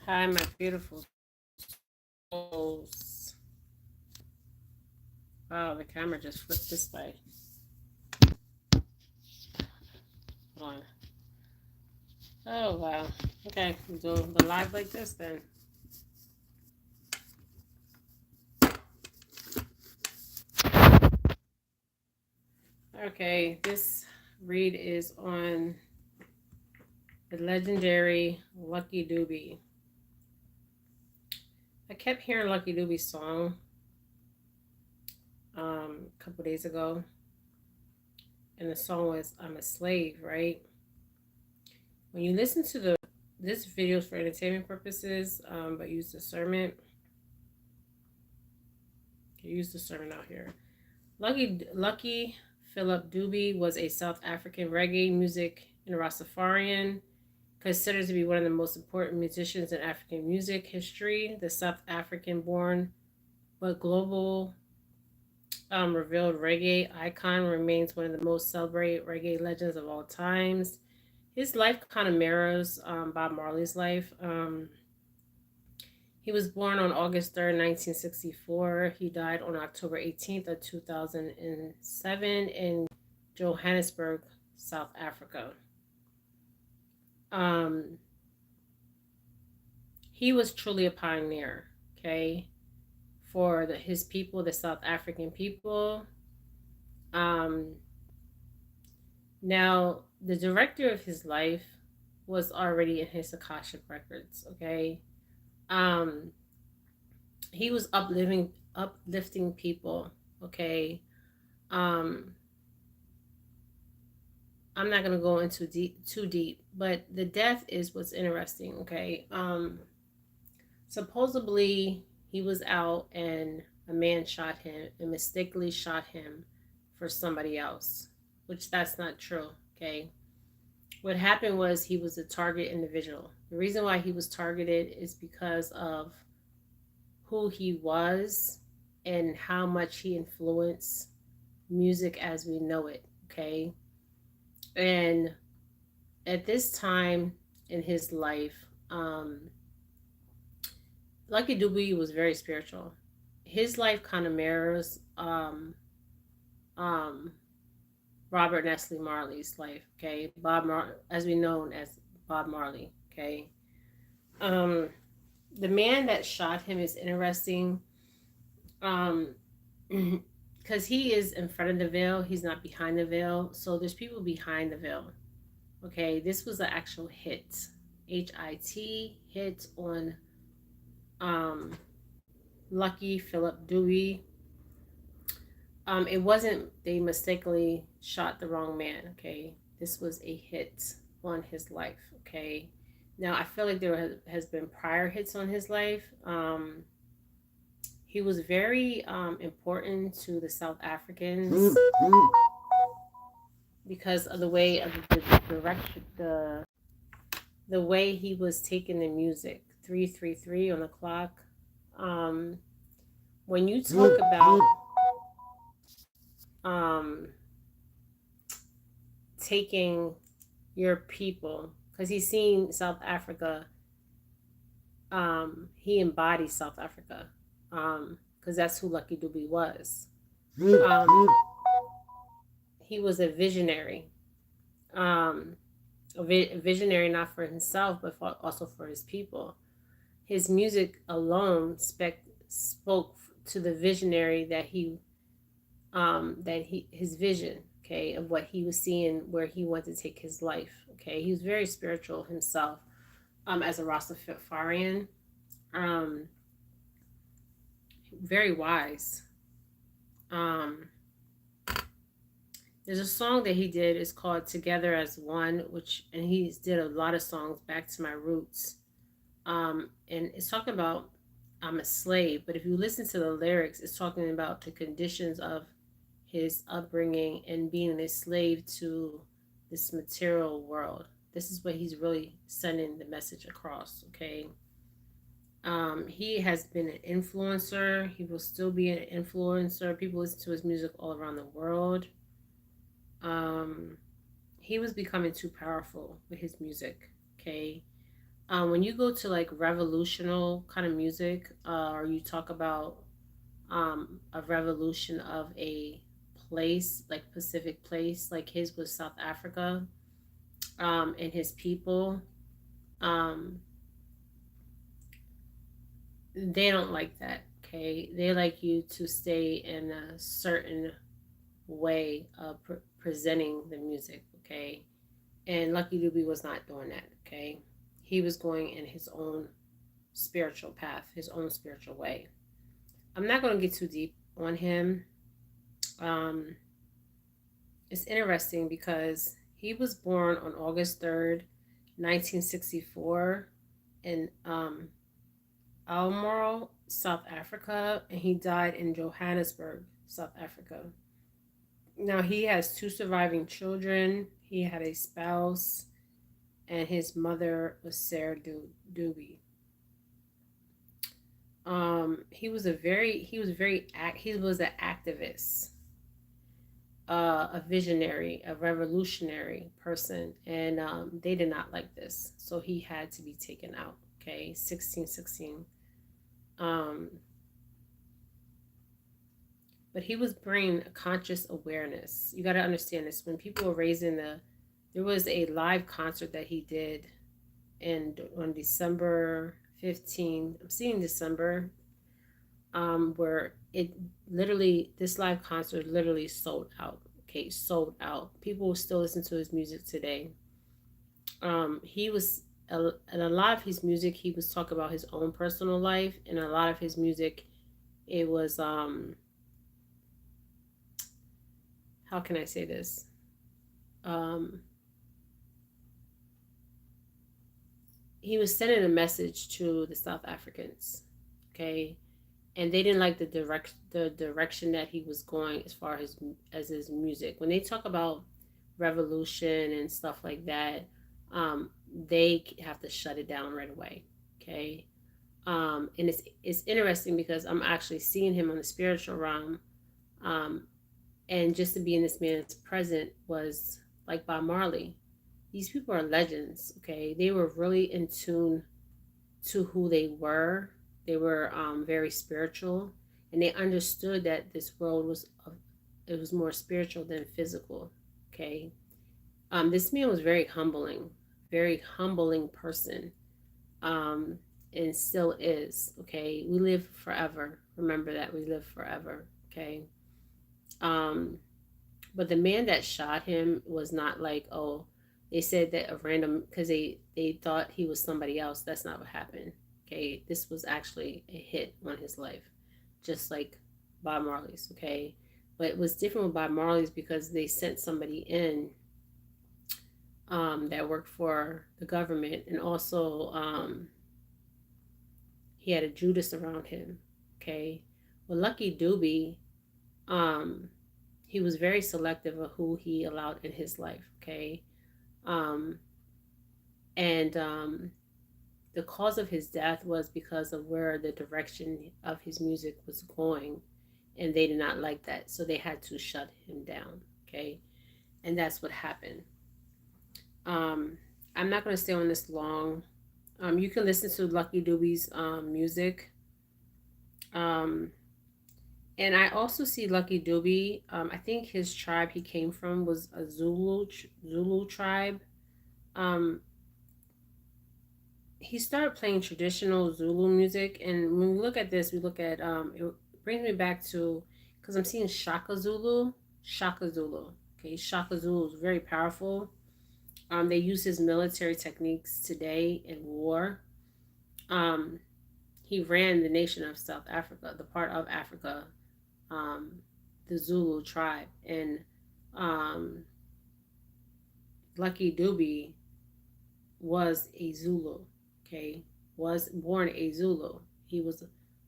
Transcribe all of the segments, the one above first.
Hi, my beautiful souls. Wow, the camera just flipped this way. Hold on. Oh, wow. Okay, we'll do the live like this then. Okay, this read is on the legendary Lucky Dube. I kept hearing Lucky Dube's song a couple days ago, and the song was "I'm a Slave," right? When you listen to this video is for entertainment purposes, but use discernment. Use discernment out here. Lucky Phillip Dube was a South African reggae music and Rastafarian, considered to be one of the most important musicians in African music history. The South African born but global revealed reggae icon remains one of the most celebrated reggae legends of all times. His life kind of mirrors Bob Marley's life. He was born on August 3rd, 1964. He died on October 18th of 2007 in Johannesburg, South Africa. He was truly a pioneer, okay, for his people, the South African people. Now, the director of his life was already in his Akashic records, okay. He was uplifting people, okay. I'm not gonna go into too deep, but the death is what's interesting, okay. Supposedly he was out and a man shot him and mistakenly shot him for somebody else, which that's not true, okay. What happened was he was a target individual. The reason why he was targeted is because of who he was and how much he influenced music as we know it, okay. And at this time in his life, Lucky Dube was very spiritual. His life kind of mirrors um, Robert Nestle Marley's life. Okay, as we know as Bob Marley. Okay, um, the man that shot him is interesting, because he is in front of the veil. He's not behind the veil. So there's people behind the veil. Okay, this was an actual hit, hit on um, Lucky Phillip Dewey. It wasn't they mistakenly shot the wrong man. Okay, this was a hit on his life. Okay, now I feel like there has been prior hits on his life. He was very important to the South Africans because of the way of the direction, the way he was taking the music. 333 on the clock. Um, when you talk about um, taking your people, because he's seen South Africa, he embodies South Africa, because that's who Lucky Dube was. Um, he was a visionary, um, a visionary not for himself but also for his people. His music alone spoke to the visionary that he his vision, okay, of what he was seeing, where he wanted to take his life. Okay, he was very spiritual himself, as a Rastafarian, um, very wise. Um, there's a song that he did. It's called "Together as One," and he did a lot of songs, "Back to My Roots," and it's talking about I'm a slave. But if you listen to the lyrics, it's talking about the conditions of his upbringing and being a slave to this material world. This is what he's really sending the message across, okay? He has been an influencer. He will still be an influencer. People listen to his music all around the world. Um, he was becoming too powerful with his music, okay? When you go to like revolutional kind of music, or you talk about a revolution of a place, like Pacific place, like his was South Africa, and his people, um, they don't like that. Okay, they like you to stay in a certain way of presenting the music. Okay, and Lucky Dube was not doing that. Okay, he was going in his own spiritual path, his own spiritual way. I'm not going to get too deep on him. Um, it's interesting because he was born on August 3rd, 1964, in Almelo, South Africa, and he died in Johannesburg, South Africa. Now, he has two surviving children. He had a spouse, and his mother was Sarah Dube. He was an activist, a visionary, a revolutionary person, and they did not like this, so he had to be taken out. Okay, 1616. Um, but he was bringing a conscious awareness. You got to understand this. When people were raising there was a live concert that he did on December 15th. I'm seeing December, where it literally, this live concert literally sold out. Okay, sold out. People still listen to his music today. He was, and a lot of his music, he was talking about his own personal life, and a lot of his music, it was how can I say this? Um, he was sending a message to the South Africans, okay, and they didn't like the direction that he was going as far as his music. When they talk about revolution and stuff like that, they have to shut it down right away, okay. And it's interesting because I'm actually seeing him on the spiritual realm, um, and just to be in this man's present was like Bob Marley. These people are legends, okay? They were really in tune to who they were. They were very spiritual, and they understood that this world was it was more spiritual than physical. Okay, this man was very humbling person, um, and still is. Okay, we live forever. Remember that we live forever. Okay, um, but the man that shot him was not like, oh, they said that a random, because they thought he was somebody else. That's not what happened. Okay, this was actually a hit on his life, just like Bob Marley's. Okay, but it was different with Bob Marley's because they sent somebody in, that worked for the government, and also he had a Judas around him. Okay, well, Lucky Dube, um, he was very selective of who he allowed in his life. Okay, um, and the cause of his death was because of where the direction of his music was going, and they did not like that, so they had to shut him down. Okay, and that's what happened. um, I'm not going to stay on this long. You can listen to Lucky Dube's music. um, and I also see Lucky Dube, I think his tribe he came from was a Zulu tribe. um, he started playing traditional Zulu music, and when we look at this, we look at it brings me back to, because I'm seeing Shaka Zulu, Shaka Zulu. Okay, Shaka Zulu is very powerful. They use his military techniques today in war. Um, he ran the nation of South Africa, the part of Africa, um, the Zulu tribe, and um, Lucky Dube was a Zulu. Okay, was born a Zulu. He was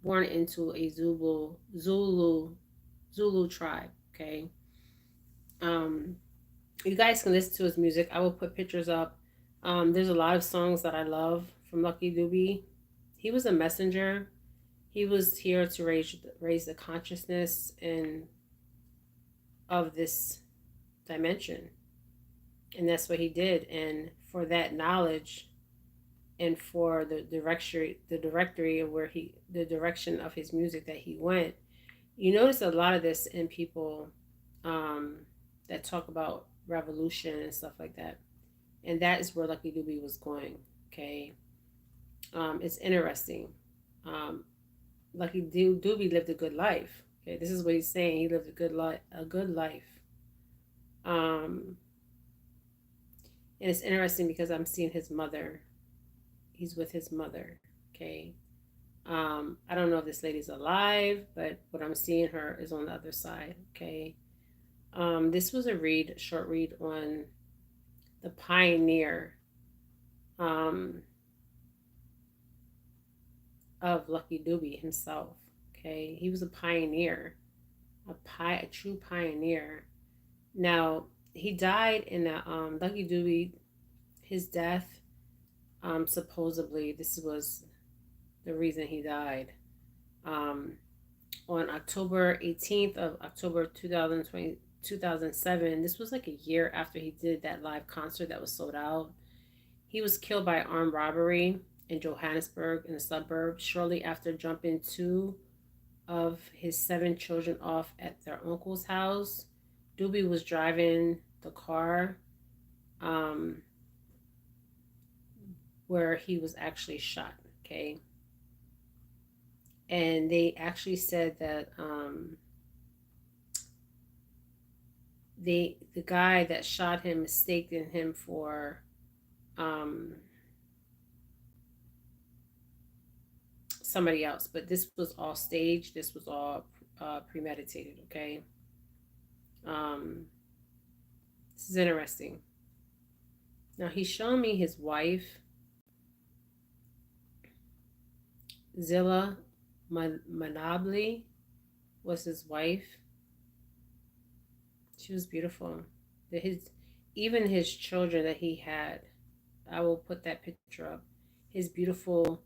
born into a Zulu tribe. Okay, um, you guys can listen to his music. I will put pictures up. There's a lot of songs that I love from Lucky Dube. He was a messenger. He was here to raise the consciousness and of this dimension, and that's what he did. And for that knowledge, and for the directory of where the direction of his music that he went. You notice a lot of this in people um, that talk about revolution and stuff like that, and that is where Lucky Dube was going. Okay, it's interesting. Um, Dube lived a good life. Okay, this is what he's saying. He lived a good life. A good life. Um, and it's interesting because I'm seeing his mother. He's with his mother. Okay. I don't know if this lady's alive, but what I'm seeing her is on the other side. Okay. This was a short read on the pioneer um, of Lucky Dube himself. Okay, he was a pioneer, a true pioneer. Now he died in a Lucky Dube. His death, supposedly, this was the reason he died. Um, on October 18th of October 2020, 2007. This was like a year after he did that live concert that was sold out. He was killed by armed robbery in Johannesburg in the suburbs shortly after jumping two of his seven children off at their uncle's house. Dube was driving the car um, where he was actually shot. Okay. And they actually said that the guy that shot him mistaken him for um, somebody else, but this was all staged. This was all premeditated. Okay, um, this is interesting. Now he's showing me his wife, Zilla Manabli, was his wife. She was beautiful. His even his children that he had. I will put that picture up. His beautiful.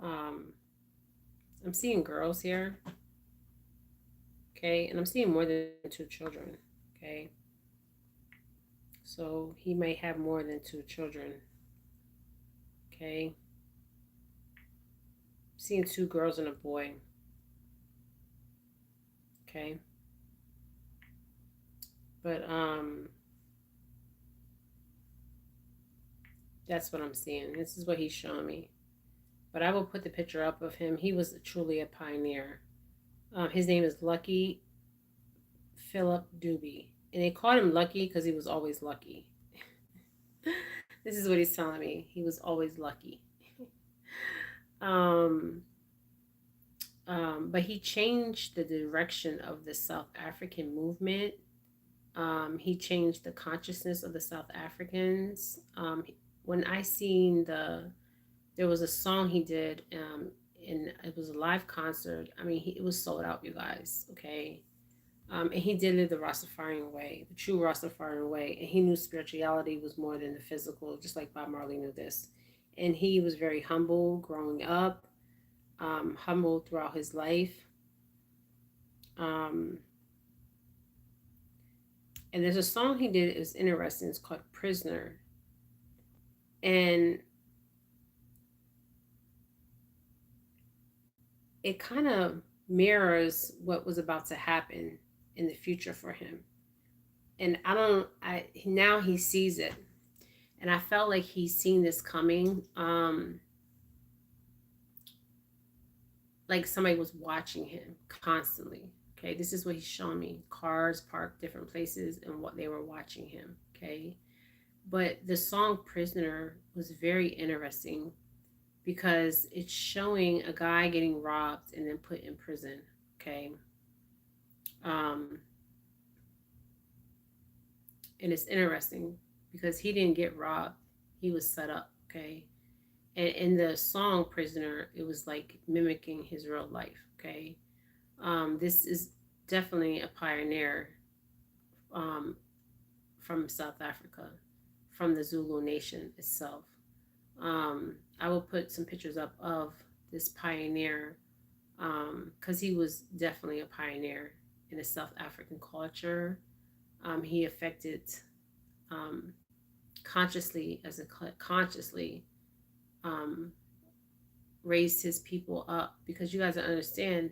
Um, I'm seeing girls here. Okay, and I'm seeing more than two children. Okay, so he may have more than two children. Okay, I'm seeing two girls and a boy. Okay, but that's what I'm seeing. This is what he's showing me. But I will put the picture up of him. He was truly a pioneer. His name is Lucky Phillip Dube, and they called him Lucky because he was always lucky. This is what he's telling me. He was always lucky. um, but he changed the direction of the South African movement. He changed the consciousness of the South Africans. When I seen there was a song he did, and it was a live concert. I mean, it was sold out, you guys. Okay, and he did it the Rastafarian way, the true Rastafarian way, and he knew spirituality was more than the physical, just like Bob Marley knew this. And he was very humble growing up, humble throughout his life. Um, and there's a song he did. It was interesting. It's called "Prisoner," and it kind of mirrors what was about to happen in the future for him. And I now he sees it, and I felt like he's seen this coming. Like somebody was watching him constantly. Okay, this is what he's showing me: cars parked different places and what they were watching him. Okay, but the song "Prisoner" was very interesting because it's showing a guy getting robbed and then put in prison. Okay, um, and it's interesting because he didn't get robbed; he was set up. Okay, and in the song "Prisoner," it was like mimicking his real life. Okay, this is definitely a pioneer um, from South Africa, from the Zulu Nation itself. I will put some pictures up of this pioneer because he was definitely a pioneer in the South African culture. He affected um, consciously as a consciously. um, raised his people up, because you guys don't understand,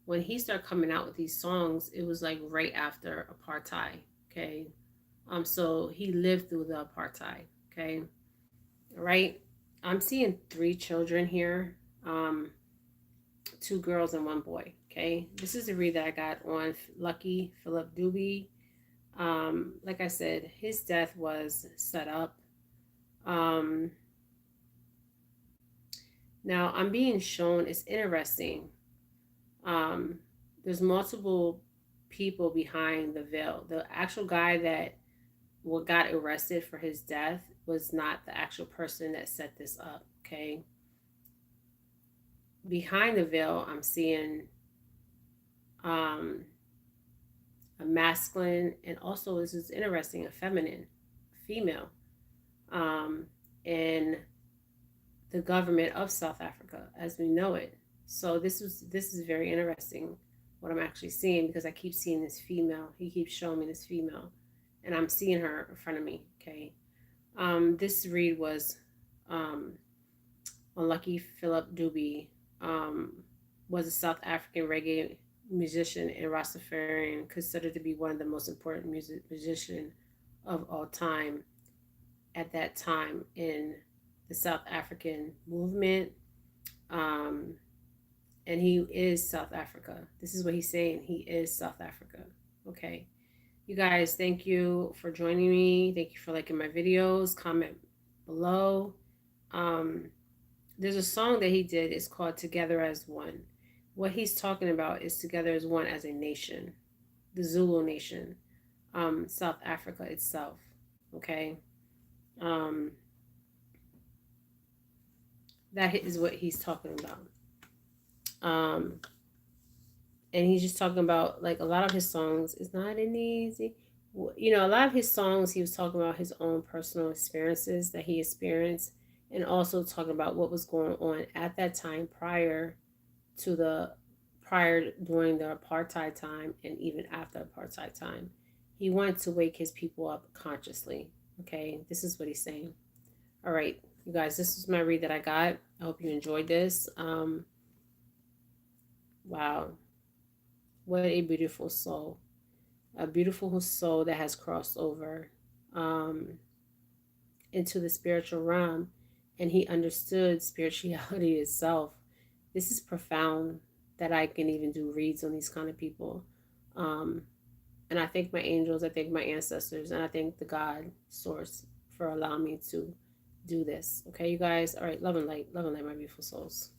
when he started coming out with these songs, it was like right after apartheid. Okay. So he lived through the apartheid. Okay. All right. I'm seeing three children here. Two girls and one boy. Okay. This is a read that I got on Lucky Phillip Dube. Like I said, his death was set up. Um, Now I'm being shown, it's interesting. Um, there's multiple people behind the veil. The actual guy that what got arrested for his death was not the actual person that set this up. Okay. Behind the veil, I'm seeing um, a masculine, and also this is interesting, a feminine, female, um, in the government of South Africa as we know it. So this is very interesting what I'm actually seeing, because I keep seeing this female. He keeps showing me this female, and I'm seeing her in front of me. Okay. This read was um, Unlucky Phillip Dube, um, was a South African reggae musician and Rastafarian, considered to be one of the most important musicians of all time at that time in the South African movement. Um, and he is South Africa. This is what he's saying. He is South Africa. Okay. You guys, thank you for joining me. Thank you for liking my videos. Comment below. Um, there's a song that he did. It's called Together as One. What he's talking about is together as one as a nation, the Zulu Nation, South Africa itself. Okay. Um, that is what he's talking about. Um, and he's just talking about, like, a lot of his songs, it's not an easy, a lot of his songs, he was talking about his own personal experiences that he experienced, and also talking about what was going on at that time to the prior during the apartheid time, and even after apartheid time. He wanted to wake his people up consciously. Okay, this is what he's saying. All right, you guys, this is my read that I got. I hope you enjoyed this. Wow, what a beautiful soul. A beautiful soul that has crossed over um, into the spiritual realm, and he understood spirituality itself. This is profound that I can even do reads on these kind of people. Um, and I thank my angels, I thank my ancestors, and I thank the God source for allowing me to do this. Okay, you guys? All right, love and light, my beautiful souls.